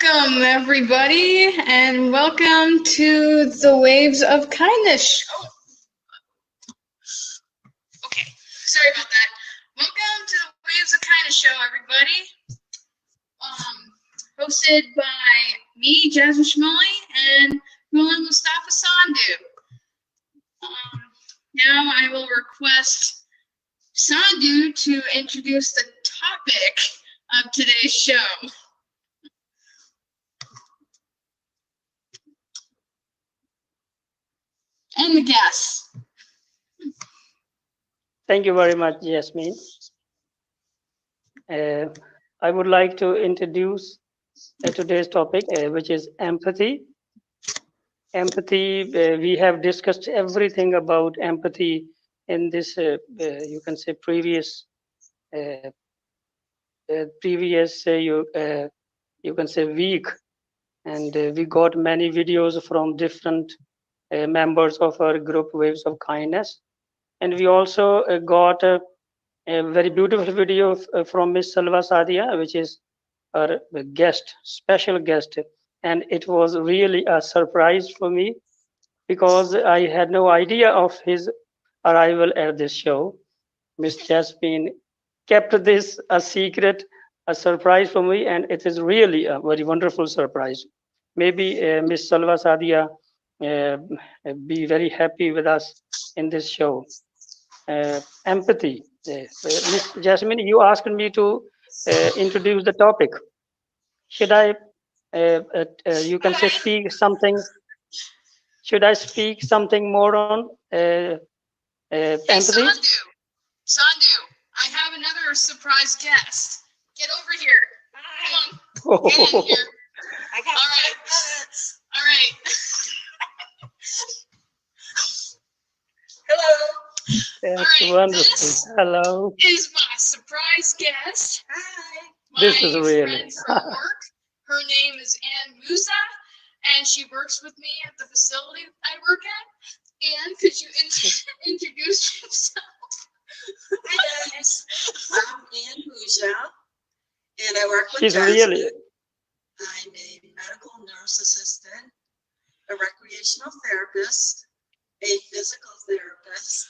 Welcome, everybody, and welcome to the Waves of Kindness. Oh, okay. Sorry about that. Welcome to the Waves of Kindness show, everybody. Hosted by me, Jasmine Schmalle, and Mustafa Sandhu. Now I will request Sandhu to introduce the topic of today's show. And the guests. Thank you very much, Jasmine. I would like to introduce today's topic, which is empathy. Empathy, we have discussed everything about empathy in this, you can say, previous, you can say, week. And we got many videos from different members of our group, Waves of Kindness. And we also got a very beautiful video from Miss Salwa Sadia, which is our guest, special guest. And it was really a surprise for me because I had no idea of his arrival at this show. Miss Jasmine kept this a secret, a surprise for me, and it is really a very wonderful surprise. Maybe Miss Salwa Sadia be very happy with us in this show. Empathy. Miss Jasmine, you asked me to introduce the topic. Should I, you can say, speak something? Should I speak something more on Hey, empathy? Sandhu, I have another surprise guest. Get over here. Come on, get in here. All right. All right. Hello. That's right, wonderful. Hello. Is my surprise guest. Hi. This is really. Friend from work. Her name is Ann Musa, and she works with me at the facility I work at. Ann, could you introduce yourself? Hi guys, I'm Ann Musa, and I work with She's Jasmine. really. I'm a medical nurse assistant, a recreational therapist, a physical therapist,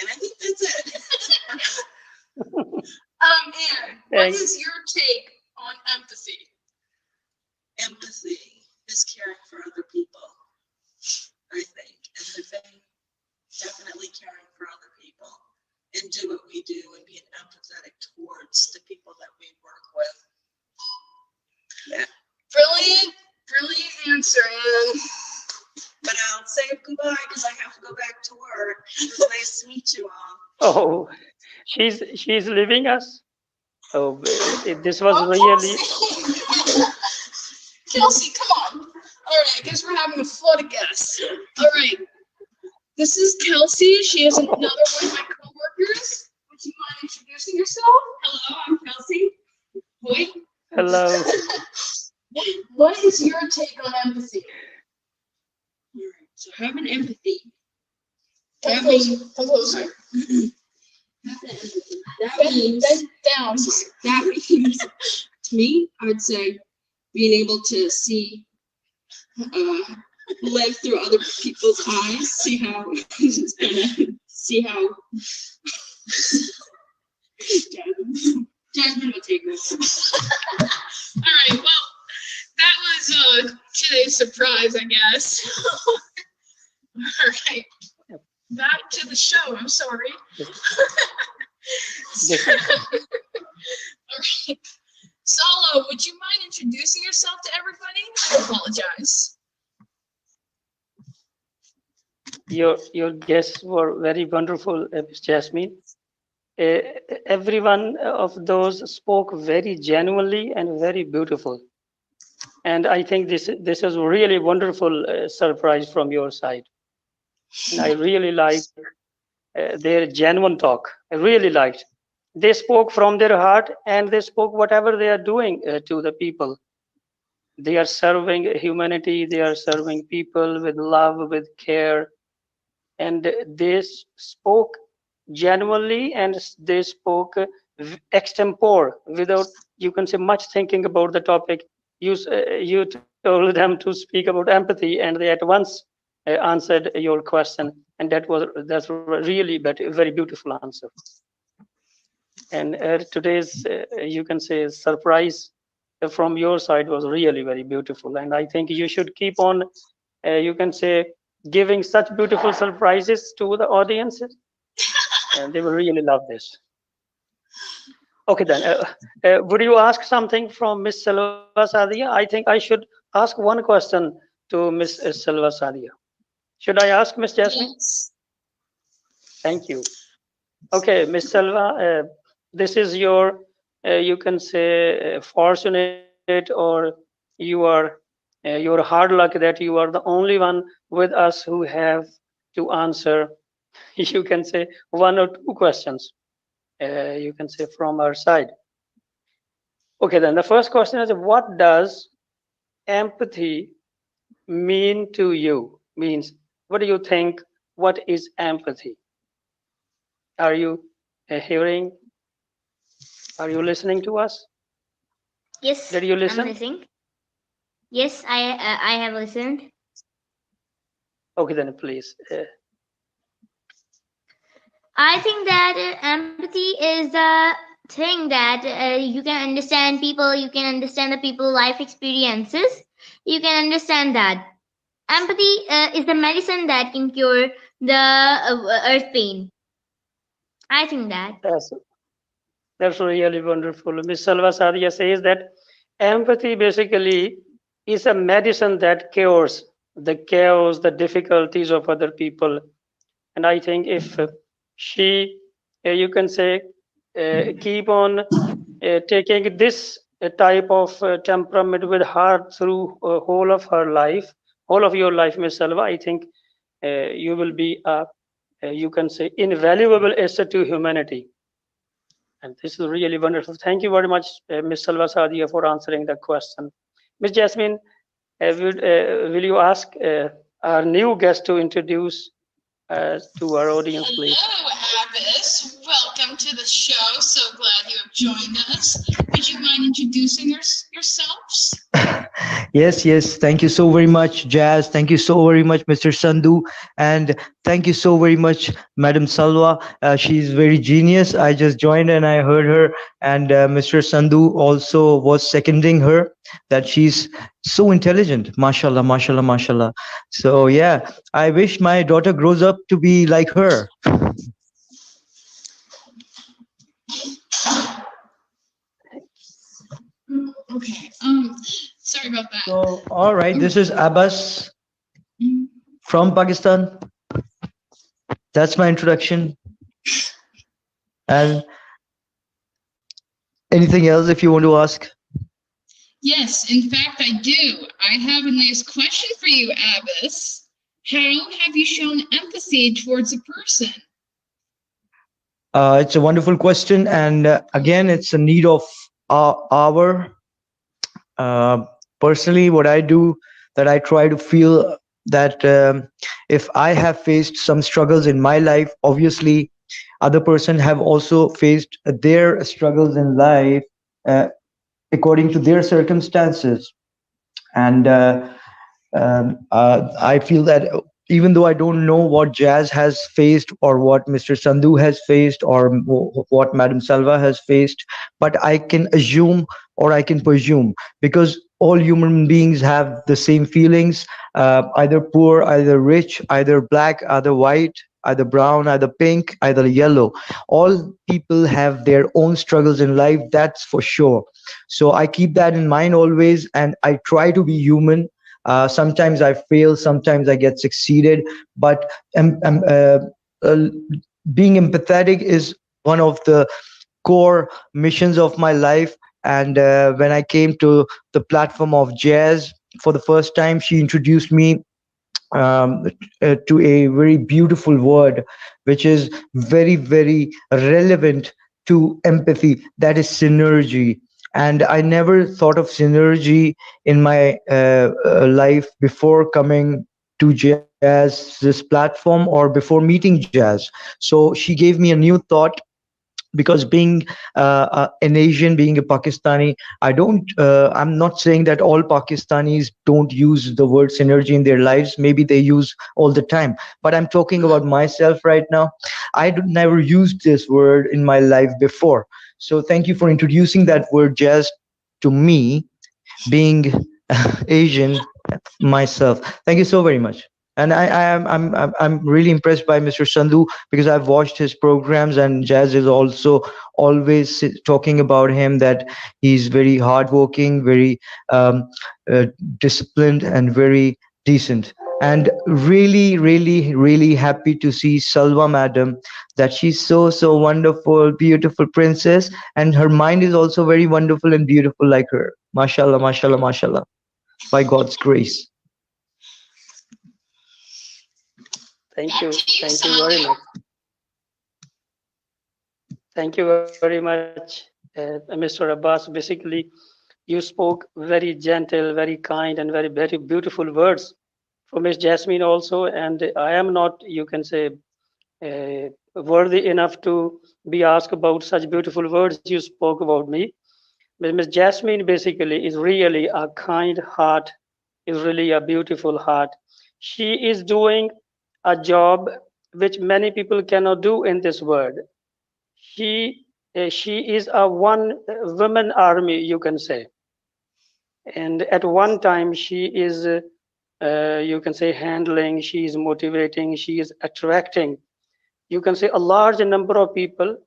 and I think that's it. Ann, what is your take on empathy? Empathy is caring for other people, I think, and living, definitely caring for other people, and do what we do and being empathetic towards the people that we work with. Yeah. Brilliant answer, Ann. But I'll say goodbye because I have to go back to work. It was nice to meet you all. Oh, she's leaving us. Oh, this was really. Kelsey, come on. All right, I guess we're having a flood of guests. All right. This is Kelsey. She is another one of my coworkers. Would you mind introducing yourself? Hello, I'm Kelsey. Wait. Hello. What is your take on empathy? All right, so having empathy. Come closer. That means to me, I would say being able to see, live through other people's eyes, see how Jasmine will take this. All right, well, that was today's surprise, I guess. All right, back to the show. I'm sorry. All right. Solo, would you mind introducing yourself to everybody? I apologize. Your guests were very wonderful, Miss Jasmine. Every one of those spoke very genuinely and very beautiful. And I think this is really wonderful surprise from your side. And I really liked their genuine talk. I really liked. They spoke from their heart and they spoke whatever they are doing to the people. They are serving humanity. They are serving people with love, with care. And they spoke genuinely and they spoke extempore without, you can say, much thinking about the topic. you told them to speak about empathy, and they at once answered your question, and that's really very beautiful answer. And today's you can say surprise from your side was really very beautiful, and I think you should keep on you can say giving such beautiful surprises to the audiences, and they will really love this. Okay, then would you ask something from Miss Selva Sadia? I think I should ask one question to Miss Selva Sadia. Should I ask Miss Jasmine? Yes. Thank you. Okay, Miss Selva, this is your, you can say, fortunate, or you are your hard luck that you are the only one with us who have to answer, you can say, one or two questions, you can say, from our side. Okay, then the first question is, what does empathy mean to you? Means, what do you think? What is empathy? Are you hearing? Are you listening to us? Yes, Did you I'm listen? listening. Yes, I have listened. Okay, then please. I think that empathy is the thing that you can understand people, you can understand the people life experiences, you can understand that. Empathy is the medicine that can cure the earth pain. I think that. That's really wonderful. Miss Salva Sadia says that empathy basically is a medicine that cures the chaos, the difficulties of other people. And I think if she, you can say, keep on taking this type of temperament with her through whole of her life, whole of your life, Miss Salva, I think you will be a, you can say, invaluable asset to humanity. And this is really wonderful. Thank you very much, Ms. Salva Sadia, for answering the question. Ms. Jasmine, will you ask our new guest to introduce to our audience, please? Hello, Abbas. Welcome to the show. So glad you have joined us. Would you mind introducing yourselves? Yes. Thank you so very much, Jazz. Thank you so very much, Mr. Sandhu. And thank you so very much, Madam Salwa. She's very genius. I just joined and I heard her. And Mr. Sandhu also was seconding her that she's so intelligent. Mashallah, mashallah, mashallah. So, yeah, I wish my daughter grows up to be like her. Okay. Sorry about that. So, all right, this is Abbas from Pakistan. That's my introduction. And anything else if you want to ask? Yes, in fact, I do. I have a nice question for you, Abbas. How have you shown empathy towards a person? It's a wonderful question. And again, it's a need of our personally, what I do, that I try to feel that if I have faced some struggles in my life, obviously other person have also faced their struggles in life according to their circumstances. And I feel that even though I don't know what Jazz has faced or what Mr. Sandhu has faced or what Madam Salva has faced, but I can assume or I can presume, because all human beings have the same feelings, either poor, either rich, either black, either white, either brown, either pink, either yellow. All people have their own struggles in life, that's for sure. So I keep that in mind always, and I try to be human. Sometimes I fail, sometimes I get succeeded, but being empathetic is one of the core missions of my life. And when I came to the platform of Jazz for the first time, she introduced me to a very beautiful word, which is very, very relevant to empathy. That is synergy. And I never thought of synergy in my life before coming to Jazz, this platform, or before meeting Jazz. So she gave me a new thought because being an Asian, being a Pakistani, I'm not saying that all Pakistanis don't use the word synergy in their lives. Maybe they use all the time, but I'm talking about myself right now. Never used this word in my life before. So thank you for introducing that word, Jazz, to me, being Asian myself. Thank you so very much. And I'm really impressed by Mr. Sandhu, because I've watched his programs, and Jazz is also always talking about him, that he's very hardworking, very um, uh, disciplined, and very decent. And really, really, really happy to see Salwa madam, that she's so wonderful, beautiful princess, and her mind is also very wonderful and beautiful like her. Mashallah, mashallah, mashallah. By God's grace. Thank you. Back to you, Thank you very Sandhu. much. Thank you very much, Mr. Abbas. Basically, you spoke very gentle, very kind, and very beautiful words for Miss Jasmine also. And I am not, you can say, worthy enough to be asked about such beautiful words you spoke about me. But Miss Jasmine basically is really a kind heart, is really a beautiful heart. She is doing a job which many people cannot do in this world. She is a one woman army, you can say, and at one time she is you can say handling, she is motivating, she is attracting, you can say, a large number of people,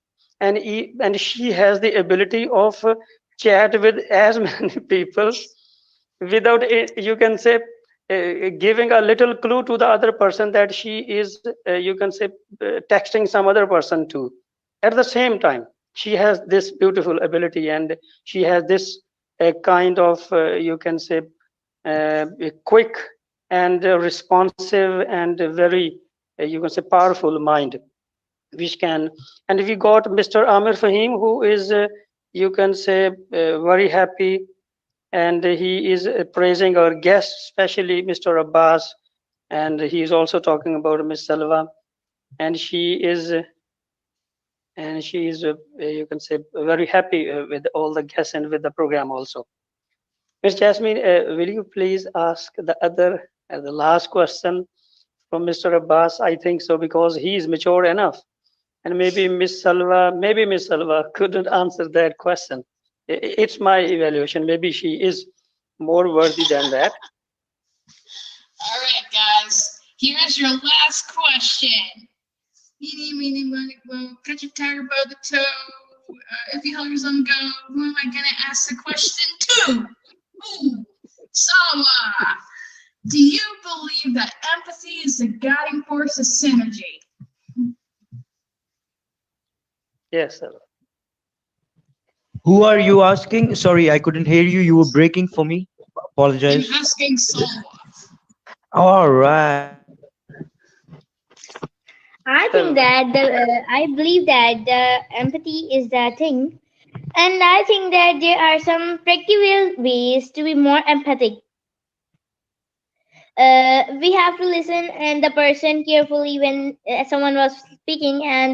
and and she has the ability of chat with as many people without you can say giving a little clue to the other person that she is you can say texting some other person too at the same time. She has this beautiful ability, and she has this kind of you can say quick and responsive and very you can say powerful mind, which can. And we got Mr. Amir Fahim, who is you can say very happy, and he is praising our guest, especially Mr. Abbas, and he is also talking about Miss Salva, and she is you can say very happy with all the guests and with the program also. Miss Jasmine, will you please ask the last question from Mr. Abbas? I think so, because he is mature enough, and maybe Miss Salva couldn't answer that question. It's my evaluation. Maybe she is more worthy than that. All right, guys. Here's your last question. Eeny, meeny, miny, moe, catch a tiger by the toe. If he hovers on go, who am I gonna ask the question to? Ooh, Sawa. Do you believe that empathy is the guiding force of synergy? Yes, sir. Who are you asking? Sorry, I couldn't hear you. You were breaking for me. Apologize. I'm asking Sawa. All right. I think that I believe that the empathy is the thing, and I think that there are some practical ways to be more empathic. We have to listen and the person carefully when someone was speaking, and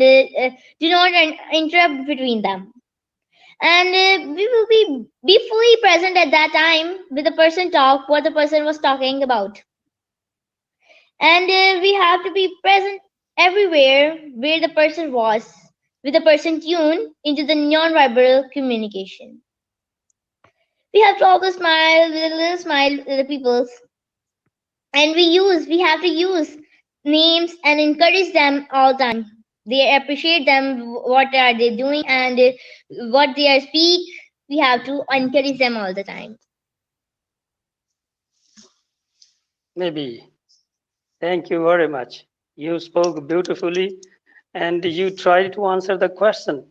do not interrupt between them. And we will be fully present at that time with the person talk what the person was talking about. And we have to be present everywhere where the person was, with the person tuned into the non-verbal communication. We have to always smile with a little smile to the people, and we have to use names and encourage them all the time. They appreciate them, what are they doing, and what they are speak. We have to encourage them all the time. Maybe. Thank you very much. You spoke beautifully, and you tried to answer the question.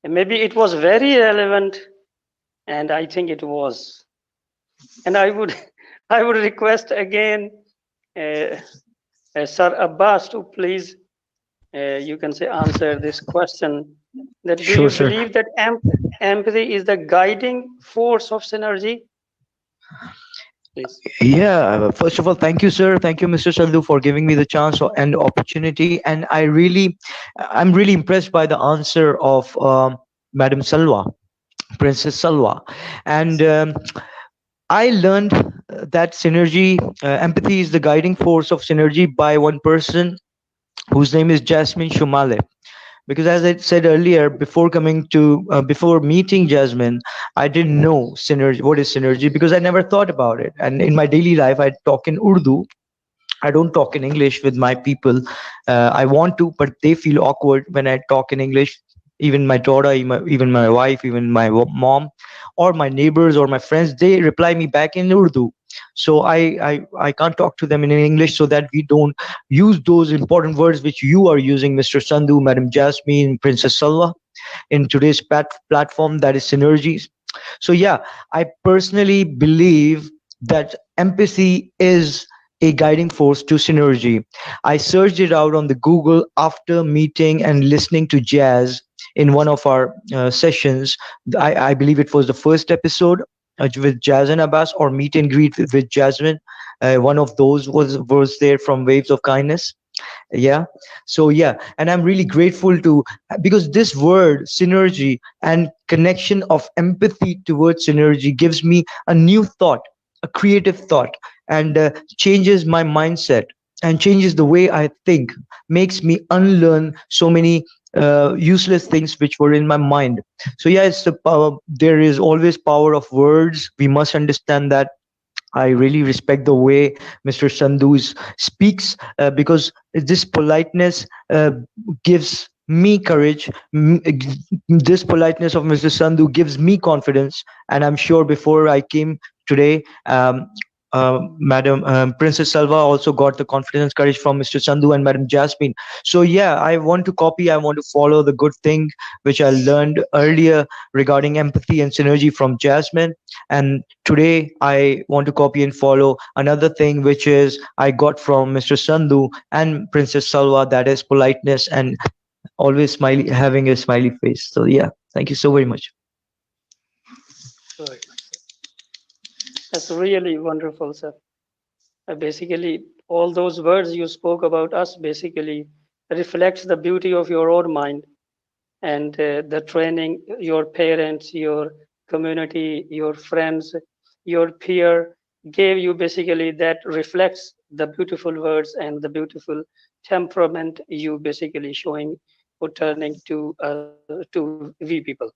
And maybe it was very relevant, and I think it was. And I would I would request again Sir Abbas to please you can say answer this question, that do Sure, you sir. believe that empathy is the guiding force of synergy? please. Yeah, first of all, thank you, sir. Thank you, Mr. Sandhu, for giving me the chance and opportunity. And I'm really impressed by the answer of Madam Salwa, Princess Salwa. And I learned that empathy is the guiding force of synergy by one person whose name is Jasmine Schmalle. Because as I said earlier, before meeting Jasmine, I didn't know synergy. What is synergy? Because I never thought about it. And in my daily life, I talk in Urdu. I don't talk in English with my people. I want to, but they feel awkward when I talk in English. Even my daughter, even my wife, even my mom, or my neighbors or my friends, they reply me back in Urdu. So I can't talk to them in English, so that we don't use those important words which you are using, Mr. Sandhu, Madam Jasmine, Princess Salwa, in today's platform, that is synergies. So yeah, I personally believe that empathy is a guiding force to synergy. I searched it out on the Google after meeting and listening to Jazz in one of our sessions. I believe it was the first episode with Jazz and Abbas, or meet and greet with Jasmine. One of those was there from Waves of Kindness. Yeah. So yeah, and I'm really grateful to, because this word synergy and connection of empathy towards synergy gives me a new thought, a creative thought, and changes my mindset and changes the way I think, makes me unlearn so many useless things which were in my mind. So yeah, it's the power. There is always power of words. We must understand that. I really respect the way Mr. Sandhu speaks, because this politeness gives me courage. This politeness of Mr. Sandhu gives me confidence, and I'm sure before I came today, Madam Princess Salva also got the confidence, courage from Mr. Sandhu and Madam Jasmine. So yeah, I want to copy. I want to follow the good thing which I learned earlier regarding empathy and synergy from Jasmine, and today I want to copy and follow another thing which is I got from Mr. Sandhu and Princess Salwa, that is politeness and always smiley, having a smiley face. So yeah, thank you so very much. Very much, sir. That's really wonderful, sir. Basically, all those words you spoke about us basically reflects the beauty of your own mind, and the training your parents, your community, your friends, your peer gave you, basically that reflects the beautiful words and the beautiful temperament you basically showing or turning to we people.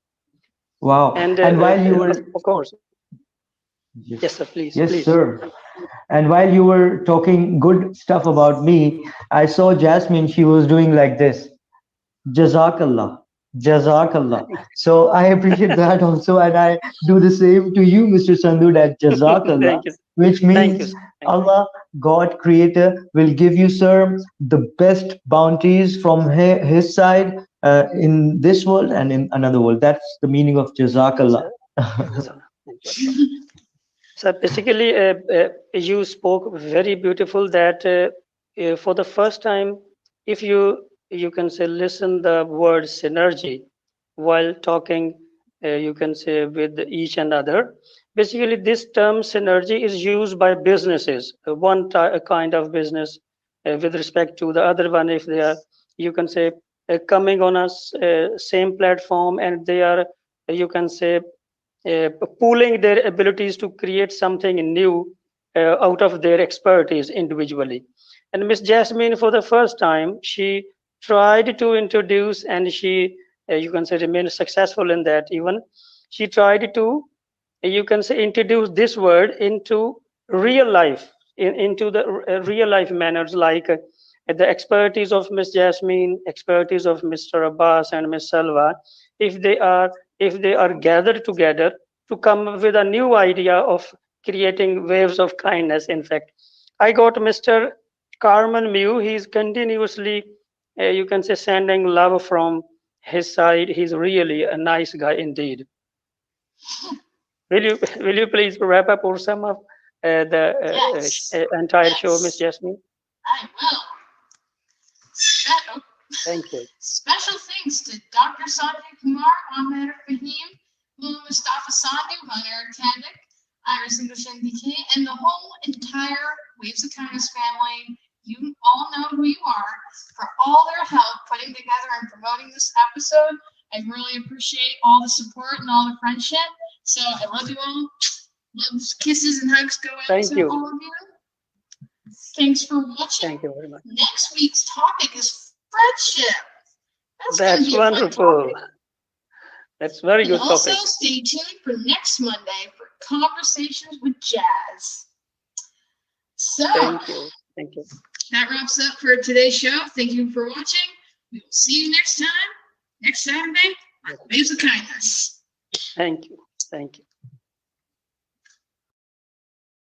Wow. And And while you were, of course, yes, sir, yes, please. yes, sir. And while you were talking good stuff about me, I saw Jasmine, she was doing like this. Jazakallah. Jazakallah. So I appreciate that also, and I do the same to you, Mr. Sandhu, that Jazakallah, Thank you, which thank you, means sir. Thank you. Allah, God Creator, will give you, sir, the best bounties from His side in this world and in another world. That's the meaning of Jazakallah. So, so, thank you. So basically, you spoke very beautiful that for the first time, if you can say listen the word synergy while talking, you can say with each and other. Basically, this term synergy is used by businesses. A kind of business with respect to the other one, if they are, you can say, coming on a same platform, and they are, you can say, pooling their abilities to create something new out of their expertise individually. And Miss Jasmine, for the first time, she tried to introduce, and she, you can say, remained successful in that. Even she tried to, you can say, introduce this word into real life, into the real life manners, like the expertise of Miss Jasmine, expertise of Mr. Abbas and Miss Salva. If they are, if they are gathered together to come up with a new idea of creating waves of kindness. In fact, I got Mr. Carmen Mew. He's continuously, you can say, sending love from his side. He's really a nice guy indeed. Will you will you please wrap up or sum up the Yes. entire show, Miss Yes. Jasmine? I will. Special, Thank you. special thanks to Dr. Sanjay Kumar, Ahmed Fahim, Mustafa Sandhu, Hunter Kandik, Iris English NBK, and the whole entire Waves of Kindness family. You all know who you are, for all their help putting together and promoting this episode. I really appreciate all the support and all the friendship. So I love you all. Loves, kisses, and hugs go out Thank to you. all of you. Thanks for watching. Thank you very much. Next week's topic is friendship. Gonna That's be a fun wonderful. topic. That's very And good also topic. stay tuned for next Monday for Conversations with Jazz. So Thank you. Thank you. that wraps up for today's show. Thank you for watching. We will see you next time, next Saturday, on Waves of Kindness. Thank you. Thank you.